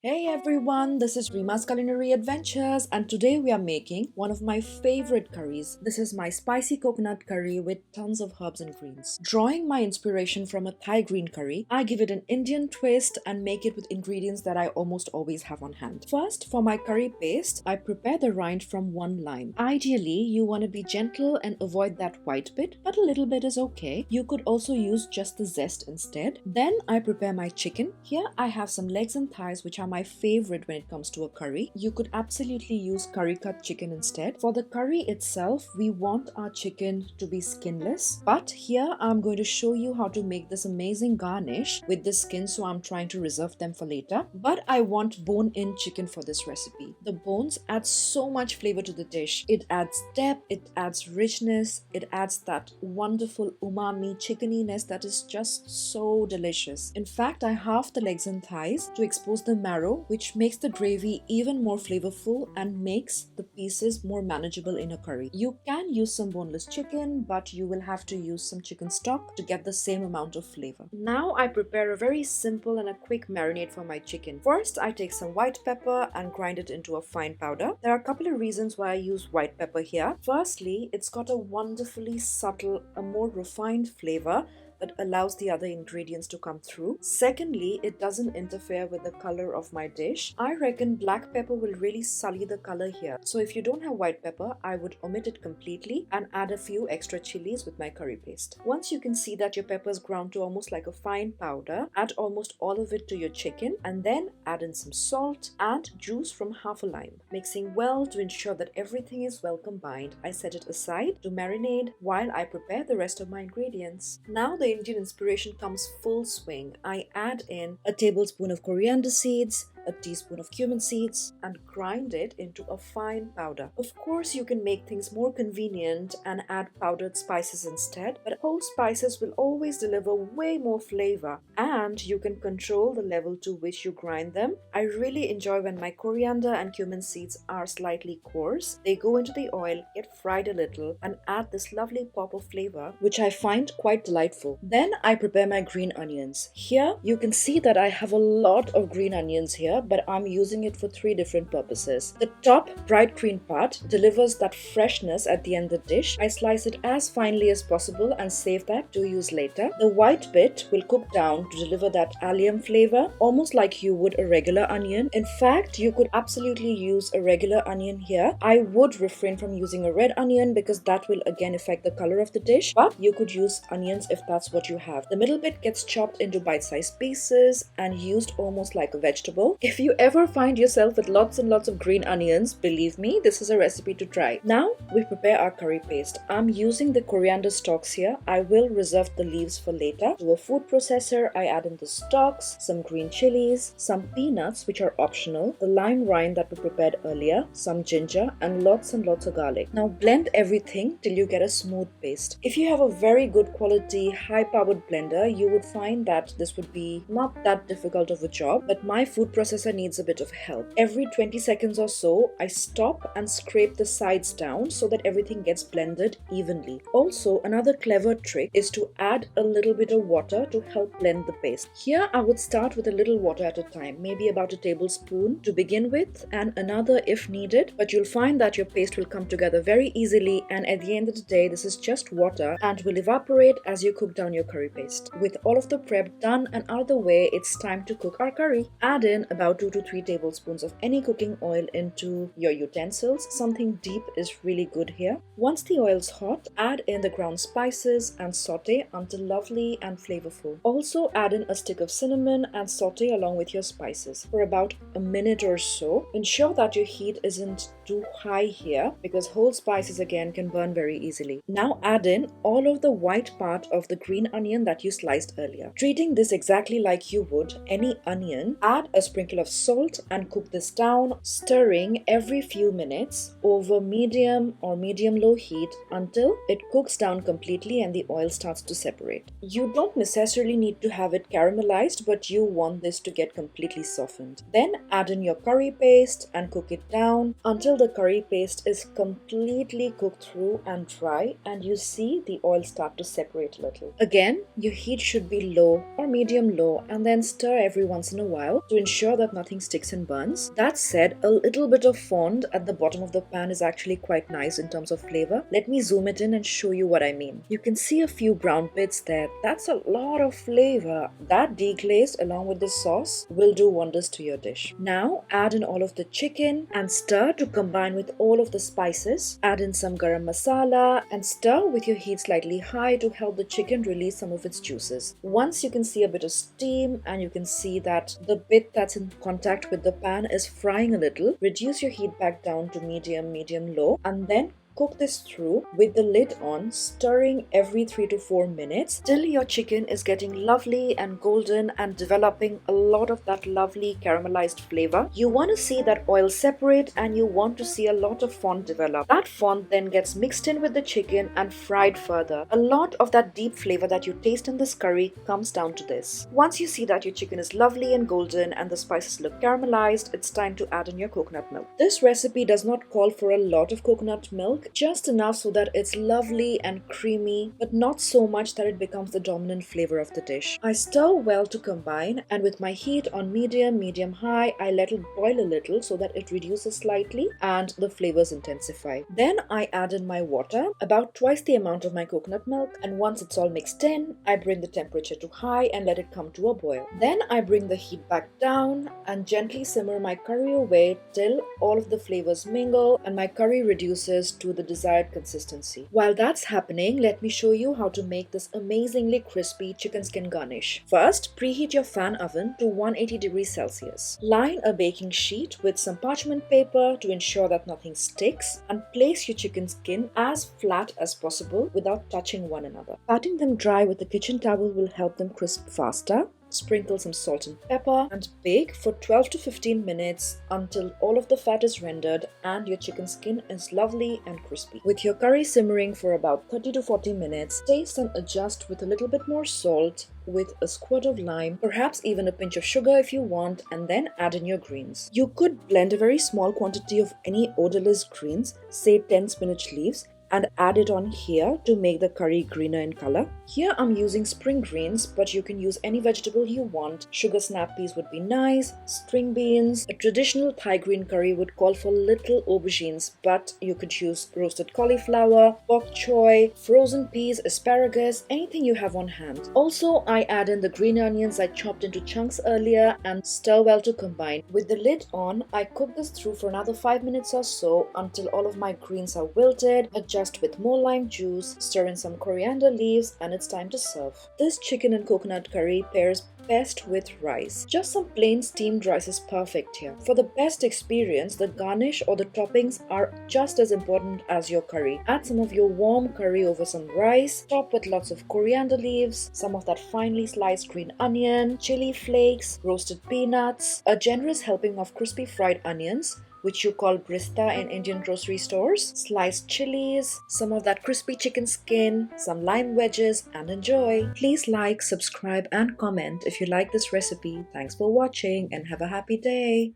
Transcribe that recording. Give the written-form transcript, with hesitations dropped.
Hey everyone, this is Rima's Culinary Adventures and today we are making one of my favorite curries. This is my spicy coconut curry with tons of herbs and greens. Drawing my inspiration from a Thai green curry, I give it an Indian twist and make it with ingredients that I almost always have on hand. First, for my curry paste, I prepare the rind from one lime. Ideally, you want to be gentle and avoid that white bit, but a little bit is okay. You could also use just the zest instead. Then I prepare my chicken. Here I have some legs and thighs which are my favorite when it comes to a curry. You could absolutely use curry cut chicken instead. For the curry itself, we want our chicken to be skinless, but here I'm going to show you how to make this amazing garnish with the skin, so I'm trying to reserve them for later. But I want bone-in chicken for this recipe. The bones add so much flavor to the dish. It adds depth, it adds richness, it adds that wonderful umami chickeniness that is just so delicious. In fact, I halved the legs and thighs to expose the marrow, which makes the gravy even more flavorful and makes the pieces more manageable in a curry. You can use some boneless chicken, but you will have to use some chicken stock to get the same amount of flavor. Now I prepare a very simple and a quick marinade for my chicken. First, I take some white pepper and grind it into a fine powder. There are a couple of reasons why I use white pepper here. Firstly, it's got a wonderfully subtle, a more refined flavor that allows the other ingredients to come through. Secondly, it doesn't interfere with the color of my dish. I reckon black pepper will really sully the color here. So if you don't have white pepper, I would omit it completely and add a few extra chilies with my curry paste. Once you can see that your pepper is ground to almost like a fine powder, add almost all of it to your chicken and then add in some salt and juice from half a lime. Mixing well to ensure that everything is well combined, I set it aside to marinate while I prepare the rest of my ingredients. Now the Indian inspiration comes full swing. I add in a tablespoon of coriander seeds, a teaspoon of cumin seeds, and grind it into a fine powder. Of course, you can make things more convenient and add powdered spices instead, but whole spices will always deliver way more flavor and you can control the level to which you grind them. I really enjoy when my coriander and cumin seeds are slightly coarse. They go into the oil, get fried a little, and add this lovely pop of flavor, which I find quite delightful. Then I prepare my green onions. Here you can see that I have a lot of green onions here, but I'm using it for three different purposes. The top bright green part delivers that freshness at the end of the dish. I slice it as finely as possible and save that to use later. The white bit will cook down to deliver that allium flavor, almost like you would a regular onion. In fact, you could absolutely use a regular onion here. I would refrain from using a red onion because that will again affect the color of the dish, but you could use onions if that's what you have. The middle bit gets chopped into bite-sized pieces and used almost like a vegetable. If you ever find yourself with lots and lots of green onions, believe me, this is a recipe to try. Now we prepare our curry paste. I'm using the coriander stalks here. I will reserve the leaves for later. To a food processor, I add in the stalks, some green chilies, some peanuts which are optional, the lime rind that we prepared earlier, some ginger, and lots of garlic. Now blend everything till you get a smooth paste. If you have a very good quality, high-powered blender, you would find that this would be not that difficult of a job, but my food processor needs a bit of help. Every 20 seconds or so, I stop and scrape the sides down so that everything gets blended evenly. Also, another clever trick is to add a little bit of water to help blend the paste. Here, I would start with a little water at a time, maybe about a tablespoon to begin with and another if needed, but you'll find that your paste will come together very easily, and at the end of the day, this is just water and will evaporate as you cook down your curry paste. With all of the prep done and out of the way, it's time to cook our curry. Add in about 2 to 3 tablespoons of any cooking oil into your utensils. Something deep is really good here. Once the oil's hot, add in the ground spices and saute until lovely and flavorful. Also add in a stick of cinnamon and saute along with your spices for about a minute or so. Ensure that your heat isn't too high here because whole spices again can burn very easily. Now add in all of the white part of the green onion that you sliced earlier. Treating this exactly like you would any onion, add a sprinkle of salt and cook this down, stirring every few minutes over medium or medium-low heat until it cooks down completely and the oil starts to separate. You don't necessarily need to have it caramelized, but you want this to get completely softened. Then add in your curry paste and cook it down until the curry paste is completely cooked through and dry and you see the oil start to separate a little. Again, your heat should be low or medium-low and then stir every once in a while to ensure that nothing sticks and burns. That said, a little bit of fond at the bottom of the pan is actually quite nice in terms of flavor. Let me zoom it in and show you what I mean. You can see a few brown bits there. That's a lot of flavor. That deglazed along with the sauce will do wonders to your dish. Now add in all of the chicken and stir to combine with all of the spices. Add in some garam masala and stir with your heat slightly high to help the chicken release some of its juices. Once you can see a bit of steam and you can see that the bit that's in contact with the pan is frying a little, reduce your heat back down to medium low, and then cook this through with the lid on, stirring every 3 to 4 minutes till your chicken is getting lovely and golden and developing a lot of that lovely caramelized flavor. You want to see that oil separate and you want to see a lot of fond develop. That fond then gets mixed in with the chicken and fried further. A lot of that deep flavor that you taste in this curry comes down to this. Once you see that your chicken is lovely and golden and the spices look caramelized, it's time to add in your coconut milk. This recipe does not call for a lot of coconut milk, just enough so that it's lovely and creamy, but not so much that it becomes the dominant flavor of the dish. I stir well to combine, and with my heat on medium high, I let it boil a little so that it reduces slightly and the flavors intensify. Then I add in my water, about twice the amount of my coconut milk, and once it's all mixed in, I bring the temperature to high and let it come to a boil. Then I bring the heat back down and gently simmer my curry away till all of the flavors mingle and my curry reduces to the desired consistency. While that's happening, let me show you how to make this amazingly crispy chicken skin garnish. First, preheat your fan oven to 180 degrees Celsius. Line a baking sheet with some parchment paper to ensure that nothing sticks, and place your chicken skin as flat as possible without touching one another. Patting them dry with a kitchen towel will help them crisp faster. Sprinkle some salt and pepper and bake for 12 to 15 minutes until all of the fat is rendered and your chicken skin is lovely and crispy. With your curry simmering for about 30 to 40 minutes, taste and adjust with a little bit more salt, with a squirt of lime, perhaps even a pinch of sugar if you want, and then add in your greens. You could blend a very small quantity of any odorless greens, say 10 spinach leaves, and add it on here to make the curry greener in color. Here I'm using spring greens, but you can use any vegetable you want. Sugar snap peas would be nice, string beans. A traditional Thai green curry would call for little aubergines, but you could use roasted cauliflower, bok choy, frozen peas, asparagus, anything you have on hand. Also, I add in the green onions I chopped into chunks earlier and stir well to combine. With the lid on, I cook this through for another 5 minutes or so until all of my greens are wilted. Adjust with more lime juice, stir in some coriander leaves, and it's time to serve. This chicken and coconut curry pairs best with rice. Just some plain steamed rice is perfect here. For the best experience, the garnish or the toppings are just as important as your curry. Add some of your warm curry over some rice, top with lots of coriander leaves, some of that finely sliced green onion, chili flakes, roasted peanuts, a generous helping of crispy fried onions, which you call brista in Indian grocery stores, sliced chilies, some of that crispy chicken skin, some lime wedges, and enjoy. Please like, subscribe, and comment if you like this recipe. Thanks for watching and have a happy day.